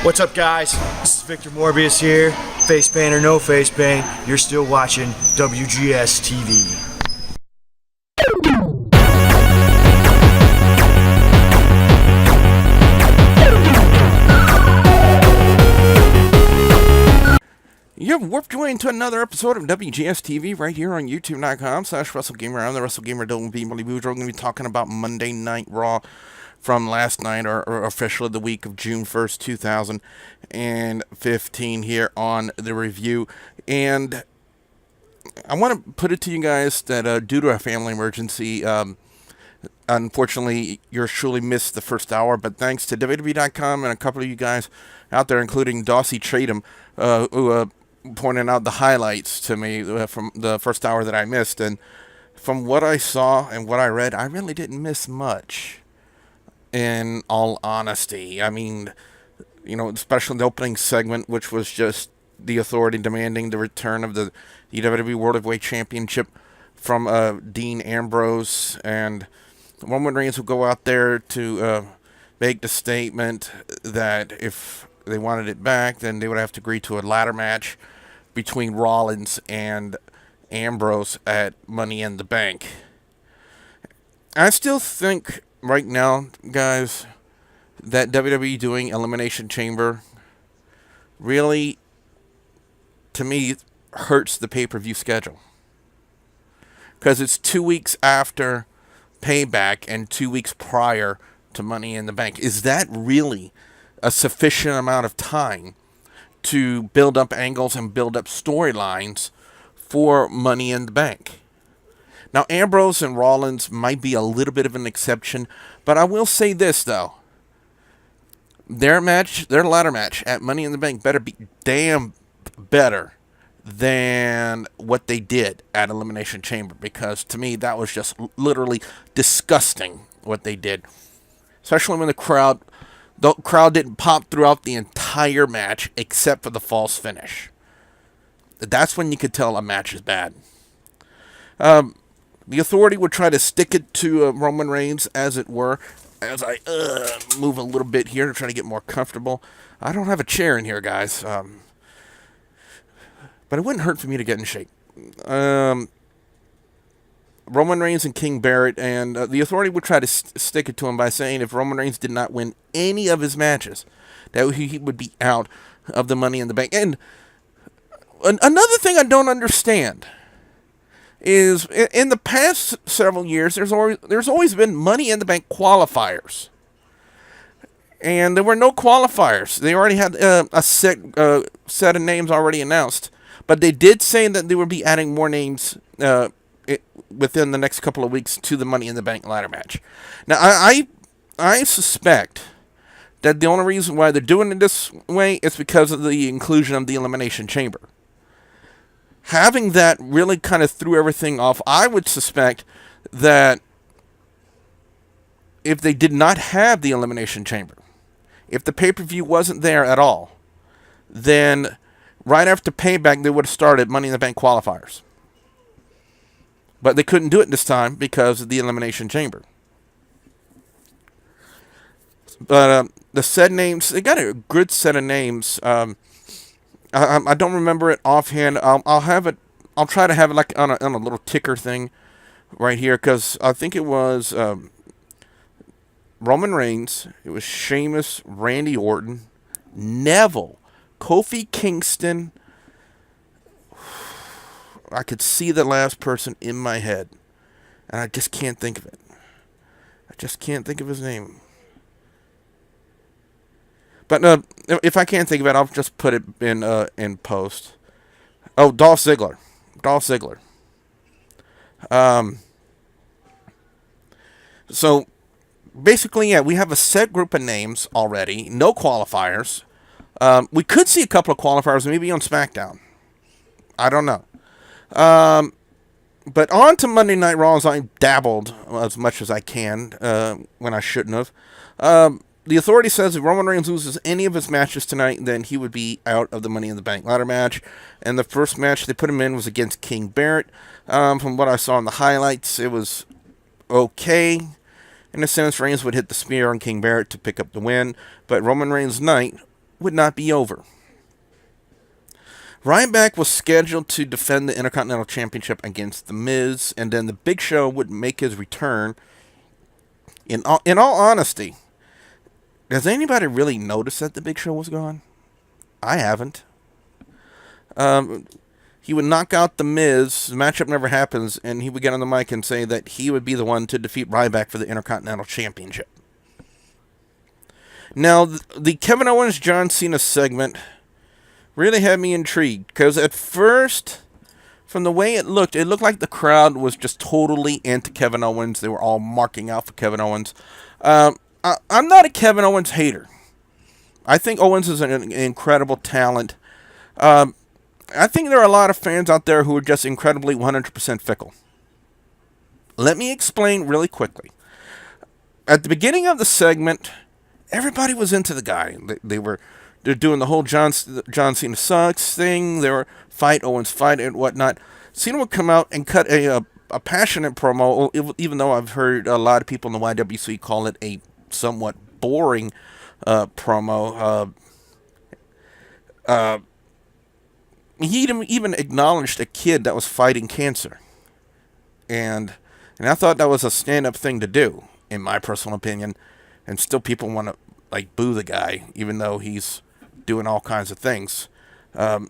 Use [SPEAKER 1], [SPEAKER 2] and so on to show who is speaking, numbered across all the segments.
[SPEAKER 1] What's up, guys? This is Victor Morbius here. Face paint or no face paint, you're still watching WGS-TV.
[SPEAKER 2] You have warped your way into another episode of WGS-TV right here on YouTube.com/WrestleGamer. I'm the WrestleGamer Dylan B. We're going to be talking about Monday Night Raw from last night, or officially the week of June 1st, 2015 here on the review. And I want to put it to you guys that due to a family emergency, unfortunately, yours truly missed the first hour, but thanks to WWE.com and a couple of you guys out there, including Dawsey Chatham, who pointed out the highlights to me from the first hour that I missed. And from what I saw and what I read, I really didn't miss much, in all honesty. I mean, you know, especially the opening segment, which was just the Authority demanding the return of the WWE World Heavyweight Championship from Dean Ambrose, and Roman Reigns will go out there to make the statement that if they wanted it back, then they would have to agree to a ladder match between Rollins and Ambrose at Money in the Bank. I still think right now, guys, that WWE doing Elimination Chamber really, to me, hurts the pay-per-view schedule. Because it's 2 weeks after Payback and 2 weeks prior to Money in the Bank. Is that really a sufficient amount of time to build up angles and build up storylines for Money in the Bank? Now, Ambrose and Rollins might be a little bit of an exception, but I will say this, though. Their ladder match at Money in the Bank better be damn better than what they did at Elimination Chamber, because to me, that was just literally disgusting what they did. Especially when the crowd didn't pop throughout the entire match except for the false finish. That's when you could tell a match is bad. The Authority would try to stick it to Roman Reigns, as it were, as I move a little bit here to try to get more comfortable. I don't have a chair in here, guys, but it wouldn't hurt for me to get in shape. Roman Reigns and King Barrett, and the Authority would try to stick it to him by saying if Roman Reigns did not win any of his matches, that he would be out of the Money in the Bank. And another thing I don't understand is in the past several years, there's always been Money in the Bank qualifiers, and there were no qualifiers. They already had a set of names already announced, but they did say that they would be adding more names within the next couple of weeks to the Money in the Bank ladder match. Now, I suspect that the only reason why they're doing it this way is because of the inclusion of the Elimination Chamber. Having that really kind of threw everything off. I would suspect that if they did not have the Elimination Chamber, if the pay-per-view wasn't there at all, then right after Payback, they would have started Money in the Bank qualifiers. But they couldn't do it this time because of the Elimination Chamber. But the said names, they got a good set of names. I don't remember it offhand. I'll have it. I'll try to have it like on a little ticker thing right here, because I think it was Roman Reigns. It was Sheamus, Randy Orton, Neville, Kofi Kingston. I could see the last person in my head, and I just can't think of it. I just can't think of his name. But if I can't think of it, I'll just put it in post. Oh, Dolph Ziggler. Dolph Ziggler. So, basically, yeah, we have a set group of names already. No qualifiers. We could see a couple of qualifiers, maybe on SmackDown. I don't know. But on to Monday Night Raw, as I dabbled as much as I can when I shouldn't have. The Authority says if Roman Reigns loses any of his matches tonight, then he would be out of the Money in the Bank ladder match. And the first match they put him in was against King Barrett. From what I saw in the highlights, it was okay. In a sense, Reigns would hit the spear on King Barrett to pick up the win. But Roman Reigns' night would not be over. Ryback was scheduled to defend the Intercontinental Championship against The Miz, and then the Big Show would make his return. In all honesty, does anybody really notice that the Big Show was gone? I haven't. He would knock out The Miz, the matchup never happens, and he would get on the mic and say that he would be the one to defeat Ryback for the Intercontinental Championship. Now, the Kevin Owens John Cena segment really had me intrigued, because at first, from the way it looked like the crowd was just totally into Kevin Owens. They were all marking out for Kevin Owens. I'm not a Kevin Owens hater. I think Owens is an incredible talent. I think there are a lot of fans out there who are just incredibly 100% fickle. Let me explain really quickly. At the beginning of the segment, everybody was into the guy. They're doing the whole John Cena sucks thing. They were fight Owens fight and whatnot. Cena would come out and cut a passionate promo, even though I've heard a lot of people in the YWC call it a somewhat boring promo. He even acknowledged a kid that was fighting cancer, and I thought that was a stand-up thing to do, in my personal opinion. And still, people want to boo the guy, even though he's doing all kinds of things.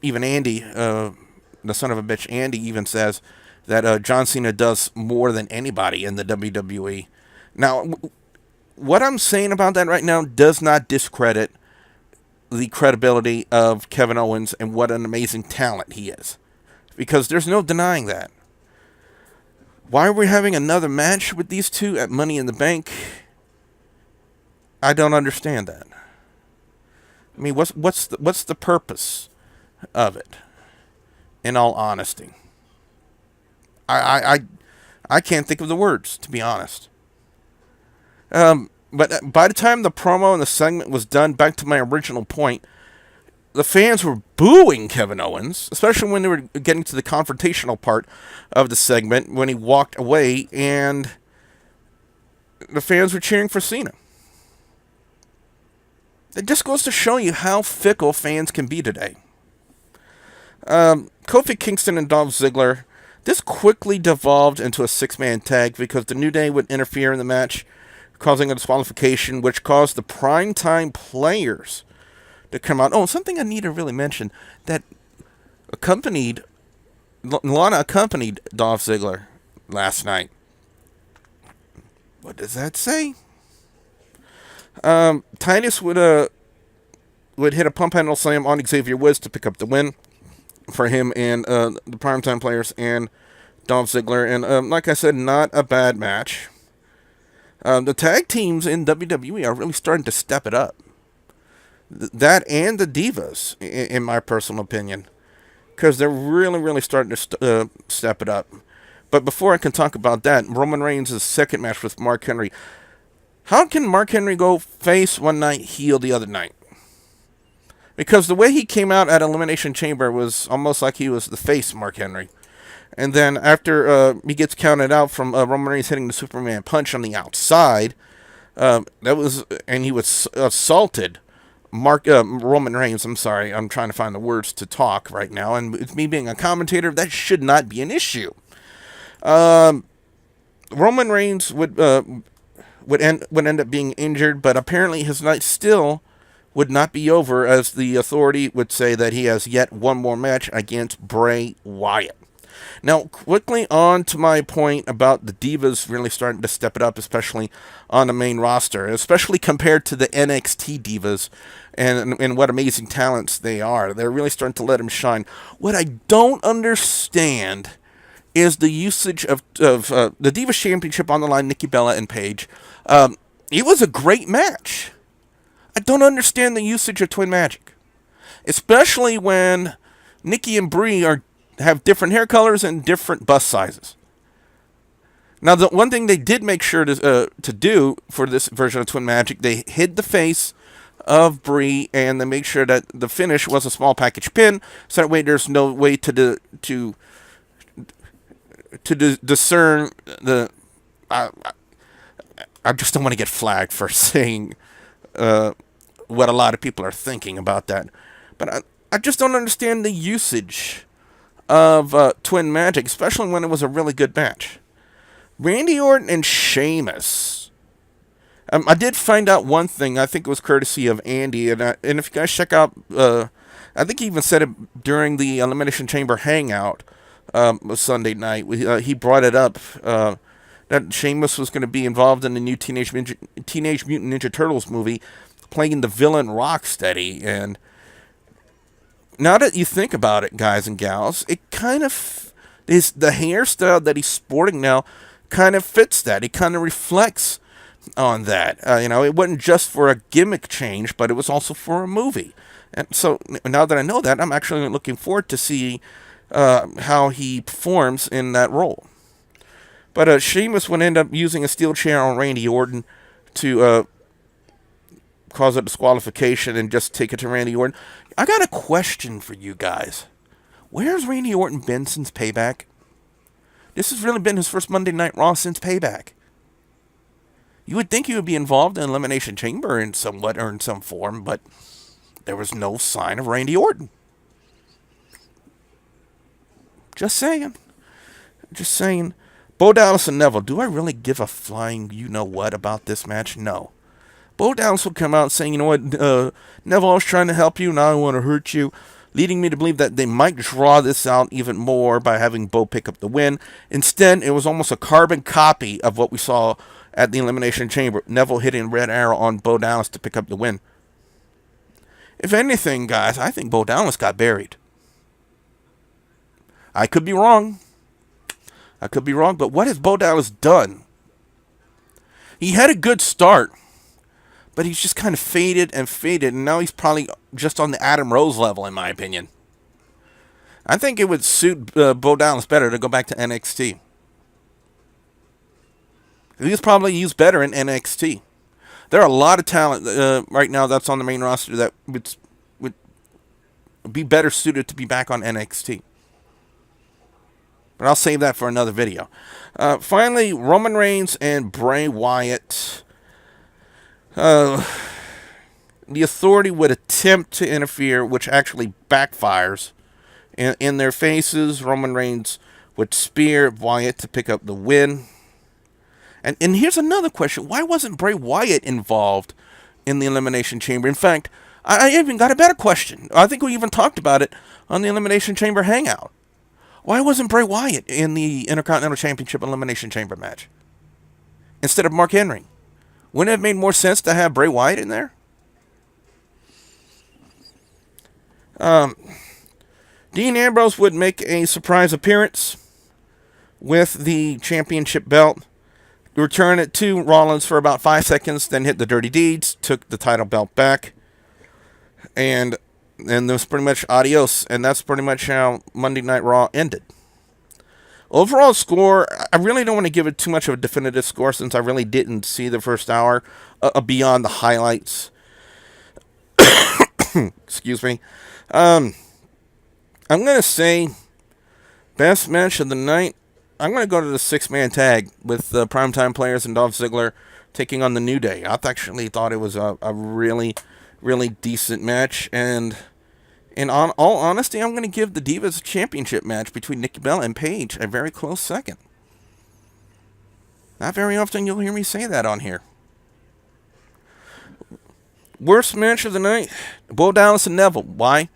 [SPEAKER 2] Even Andy, the son of a bitch, Andy even says that John Cena does more than anybody in the WWE. Now, what I'm saying about that right now does not discredit the credibility of Kevin Owens and what an amazing talent he is, because there's no denying that. Why are we having another match with these two at Money in the Bank? I don't understand that. I mean, what's the purpose of it? In all honesty, I can't think of the words, to be honest. But by the time the promo and the segment was done, back to my original point, the fans were booing Kevin Owens, especially when they were getting to the confrontational part of the segment, when he walked away, and the fans were cheering for Cena. It just goes to show you how fickle fans can be today. Kofi, Kingston, and Dolph Ziggler, this quickly devolved into a six-man tag because the New Day would interfere in the match, causing a disqualification, which caused the primetime players to come out. Oh, something I need to really mention, that Lana accompanied Dolph Ziggler last night. What does that say? Titus would hit a pump handle slam on Xavier Woods to pick up the win for him and the primetime players and Dolph Ziggler. And like I said, not a bad match. The tag teams in WWE are really starting to step it up. That and the Divas, in my personal opinion, because they're really starting to step it up. But before I can talk about that, Roman Reigns' second match with Mark Henry. How can Mark Henry go face one night, heel the other night? Because the way he came out at Elimination Chamber was almost like he was the face Mark Henry. And then after he gets counted out from Roman Reigns hitting the Superman punch on the outside, and he was assaulted. Roman Reigns, I'm sorry, I'm trying to find the words to talk right now, and it's me being a commentator, that should not be an issue. Roman Reigns would end up being injured, but apparently his night still would not be over, as the Authority would say that he has yet one more match against Bray Wyatt. Now, quickly on to my point about the Divas really starting to step it up, especially on the main roster, especially compared to the NXT Divas and what amazing talents they are. They're really starting to let them shine. What I don't understand is the usage of the Divas Championship on the line, Nikki Bella and Paige. It was a great match. I don't understand the usage of Twin Magic, especially when Nikki and Brie have different hair colors and different bust sizes. Now, the one thing they did make sure to do for this version of Twin Magic, they hid the face of Brie, and they made sure that the finish was a small package pin, so that way there's no way to discern the. I just don't want to get flagged for saying what a lot of people are thinking about that. But I just don't understand the usage of Twin Magic, especially when it was a really good match. Randy Orton and Sheamus. I did find out one thing. I think it was courtesy of Andy, and if you guys check out, I think he even said it during the Elimination Chamber Hangout Sunday night. He brought it up that Sheamus was going to be involved in the new Teenage Mutant Ninja Turtles movie, playing the villain Rocksteady. And now that you think about it, guys and gals, it kind of is the hairstyle that he's sporting now kind of fits that. It kind of reflects on that. It wasn't just for a gimmick change, but it was also for a movie. And so now that I know that, I'm actually looking forward to see how he performs in that role. But Sheamus would end up using a steel chair on Randy Orton to cause a disqualification and just take it to Randy Orton. I got a question for you guys. Where's Randy Orton been since Payback? This has really been his first Monday Night Raw since Payback. You would think he would be involved in Elimination Chamber in somewhat or in some form, but there was no sign of Randy Orton. Just saying. Bo Dallas and Neville, do I really give a flying you-know-what about this match? No. Bo Dallas would come out saying, you know what, Neville, I was trying to help you, now I want to hurt you, leading me to believe that they might draw this out even more by having Bo pick up the win. Instead, it was almost a carbon copy of what we saw at the Elimination Chamber. Neville hitting Red Arrow on Bo Dallas to pick up the win. If anything, guys, I think Bo Dallas got buried. I could be wrong, but what has Bo Dallas done? He had a good start, but he's just kind of faded, and now he's probably just on the Adam Rose level, in my opinion. I think it would suit Bo Dallas better to go back to NXT. He's probably used better in NXT. There are a lot of talent right now that's on the main roster that would be better suited to be back on NXT. But I'll save that for another video. Finally, Roman Reigns and Bray Wyatt. The Authority would attempt to interfere, which actually backfires in their faces. Roman Reigns would spear Wyatt to pick up the win. And here's another question. Why wasn't Bray Wyatt involved in the Elimination Chamber? In fact, I even got a better question. I think we even talked about it on the Elimination Chamber Hangout. Why wasn't Bray Wyatt in the Intercontinental Championship Elimination Chamber match instead of Mark Henry? Wouldn't it have made more sense to have Bray Wyatt in there? Dean Ambrose would make a surprise appearance with the championship belt. Return it to Rollins for about 5 seconds, then hit the Dirty Deeds, took the title belt back, and there was pretty much adios, and that's pretty much how Monday Night Raw ended. Overall score, I really don't want to give it too much of a definitive score since I really didn't see the first hour beyond the highlights. Excuse me. I'm going to say best match of the night. I'm going to go to the 6-man tag with the Primetime Players and Dolph Ziggler taking on the New Day. I actually thought it was a really, really decent match. And in all honesty, I'm going to give the Divas Championship match between Nikki Bella and Paige a very close second. Not very often you'll hear me say that on here. Worst match of the night, Bo Dallas and Neville. Why?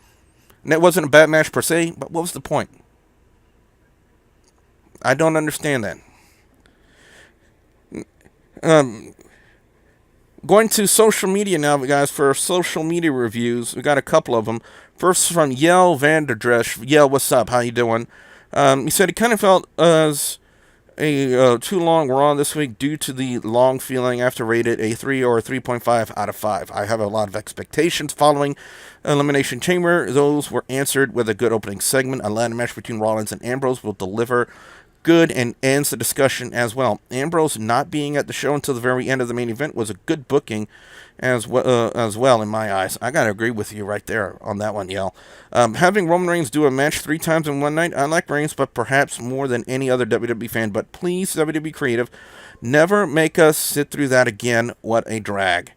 [SPEAKER 2] And that wasn't a bad match per se, but what was the point? I don't understand that. Going to social media now, guys, for social media reviews. We got a couple of them. First from Yell Vanderdresch. Yell, what's up? How you doing? He said he kind of felt as a too long Raw this week due to the long feeling after rated a 3 or a 3.5 out of 5. I have a lot of expectations following Elimination Chamber. Those were answered with a good opening segment. A ladder match between Rollins and Ambrose will deliver good and ends the discussion as well. Ambrose not being at the show until the very end of the main event was a good booking as well in my eyes. I gotta agree with you right there on that one, Yell. Having Roman Reigns do a match 3 times in one night, I like Reigns, but perhaps more than any other WWE fan. But please, WWE creative, never make us sit through that again. What a drag.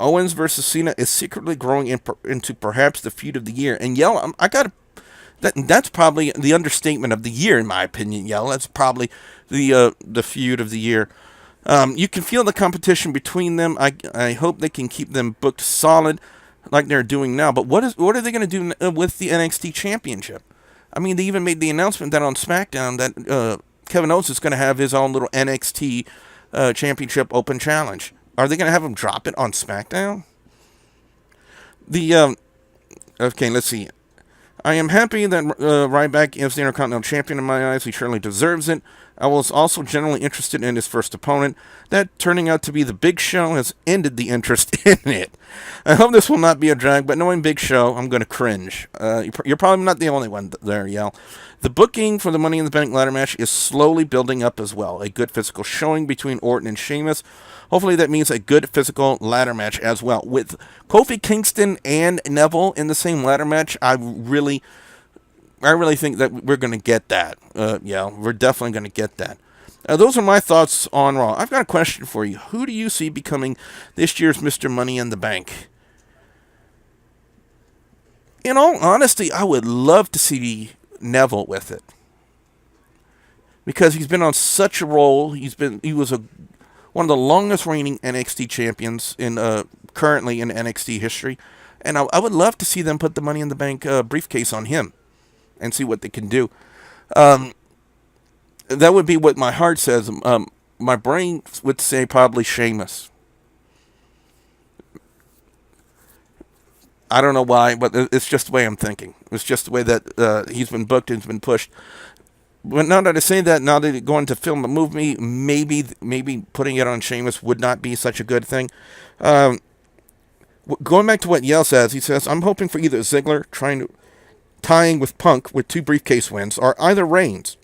[SPEAKER 2] Owens versus Cena is secretly growing into perhaps the feud of the year. And Yell, that's probably the understatement of the year, in my opinion, Yell. That's probably the feud of the year. You can feel the competition between them. I hope they can keep them booked solid like they're doing now. But what are they going to do with the NXT Championship? I mean, they even made the announcement that on SmackDown that Kevin Owens is going to have his own little NXT Championship Open Challenge. Are they going to have him drop it on SmackDown? Okay, let's see. I am happy that Ryback is the Intercontinental Champion in my eyes. He surely deserves it. I was also generally interested in his first opponent. That turning out to be the Big Show has ended the interest in it. I hope this will not be a drag, but knowing Big Show, I'm going to cringe. You're probably not the only one there, Yell. The booking for the Money in the Bank ladder match is slowly building up as well. A good physical showing between Orton and Sheamus. Hopefully that means a good physical ladder match as well. With Kofi, Kingston, and Neville in the same ladder match, I really think that we're going to get that. Yeah, we're definitely going to get that. Those are my thoughts on Raw. I've got a question for you. Who do you see becoming this year's Mr. Money in the Bank? In all honesty, I would love to see Neville with it. Because he's been on such a roll. He was one of the longest reigning NXT champions currently in NXT history. And I would love to see them put the Money in the Bank briefcase on him and see what they can do. That would be what my heart says. My brain would say probably Sheamus. I don't know why, but it's just the way I'm thinking. It's just the way that he's been booked and he's been pushed. But now that I say that, now that they're going to film a movie, maybe putting it on Sheamus would not be such a good thing. Going back to what Yell says, he says, I'm hoping for either Ziggler tying with Punk with 2 briefcase wins, or either Reigns,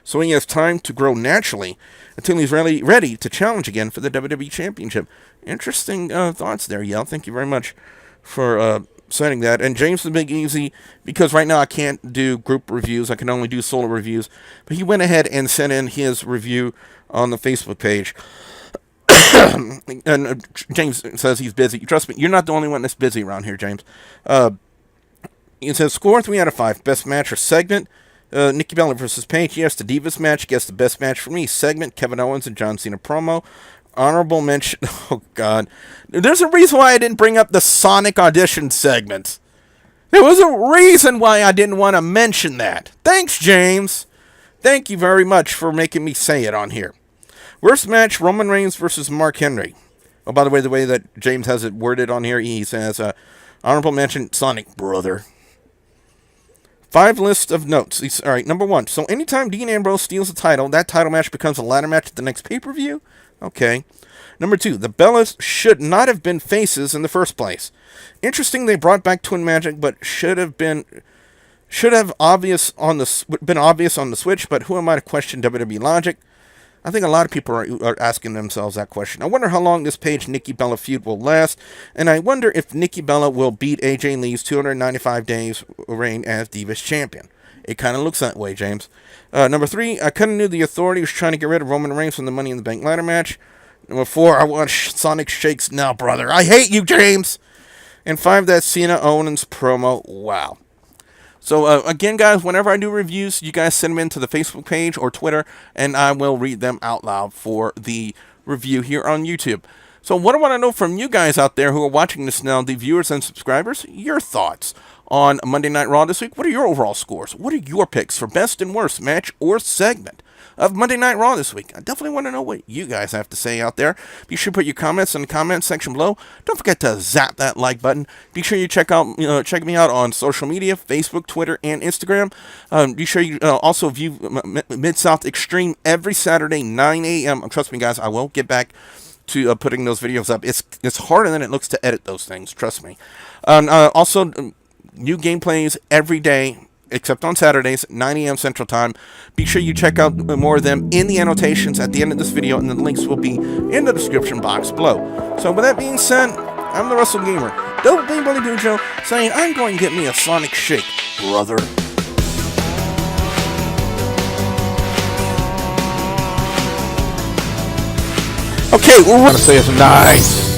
[SPEAKER 2] so he has time to grow naturally until he's ready to challenge again for the WWE Championship. Interesting thoughts there, Yell. Thank you very much for saying that. And James the Big Easy, because right now I can't do group reviews, I can only do solo reviews, but he went ahead and sent in his review on the Facebook page. And James says he's busy. Trust me, you're not the only one that's busy around here, James. He says, score 3 out of 5. Best match or segment? Nikki Bella versus Paige. Yes, the Divas match. Guess the best match for me. Segment, Kevin Owens and John Cena promo. Honorable mention. Oh, God. There's a reason why I didn't bring up the Sonic audition segment. There was a reason why I didn't want to mention that. Thanks, James. Thank you very much for making me say it on here. Worst match, Roman Reigns versus Mark Henry. Oh, by the way that James has it worded on here, he says, honorable mention, Sonic brother. 5 list of notes. All right, number 1. So anytime Dean Ambrose steals the title, that title match becomes a ladder match at the next pay-per-view? Okay. Number 2. The Bellas should not have been faces in the first place. Interesting they brought back Twin Magic, but should have been obvious on the Switch, but who am I to question WWE logic? I think a lot of people are asking themselves that question. I wonder how long this Paige Nikki Bella feud will last, and I wonder if Nikki Bella will beat AJ Lee's 295 days reign as Divas Champion. It kind of looks that way, James. Number 3, I kind of knew the Authority was trying to get rid of Roman Reigns from the Money in the Bank ladder match. Number 4, I want Sonic Shakes now, brother. I hate you, James! And 5, that Cena Owens promo. Wow. So, again, guys, whenever I do reviews, you guys send them into the Facebook page or Twitter, and I will read them out loud for the review here on YouTube. So what I want to know from you guys out there who are watching this now, the viewers and subscribers, your thoughts on Monday Night Raw this week. What are your overall scores? What are your picks for best and worst match or segment of Monday Night Raw this week? I definitely want to know what you guys have to say out there. Be sure to put your comments in the comment section below. Don't forget to zap that like button. Be sure you check me out on social media, Facebook, Twitter, and Instagram. Be sure you also view Mid-South Extreme every Saturday, 9 a.m. Trust me, guys, I will get back to putting those videos up. It's harder than it looks to edit those things, trust me. Also, new gameplays every day, except on Saturdays, 9 a.m. Central Time. Be sure you check out more of them in the annotations at the end of this video, and the links will be in the description box below. So with that being said, I'm the Russell Gamer, Double Bean Bully Dojo, saying I'm going to get me a Sonic Shake, brother. Okay, we're going to say it's nice.